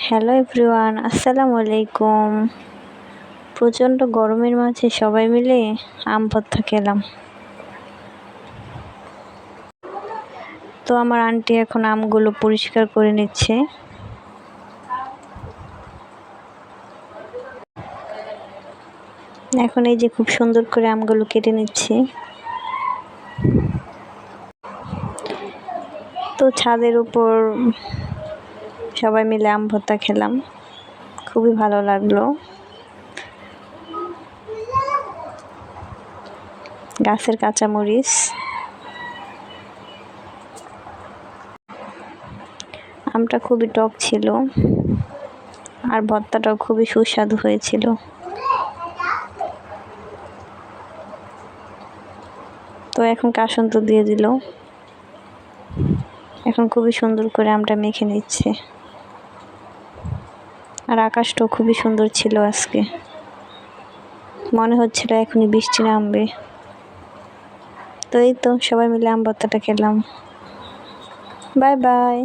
Hello everyone, আসসালামু আলাইকুম। প্রচণ্ড গরমের মাঝে সবাই মিলে আম ভর্তা খেলাম। তো আমার আন্টি এখন আমগুলো পরিষ্কার করে নিচ্ছে। এখন এই যে খুব সুন্দর করে আমগুলো কেটে নিচ্ছে। তো ছাদের উপর সবাই মিলে আম ভর্তা খেলাম, খুবই ভালো লাগলো। গাছের কাঁচামরিচ, আমটা খুবই টক ছিল আর ভর্তাটাও খুবই সুস্বাদু হয়েছিল। তো এখন কাসুন্দ দিয়ে দিল। এখন খুবই সুন্দর করে আমটা মেখে নিচ্ছে। আর আকাশটাও খুবই সুন্দর ছিল আজকে, মনে হচ্ছিল এখনই বৃষ্টি নামবে। তো এই তো সবাই মিলে আম ভর্তাটা খেলাম। Bye bye.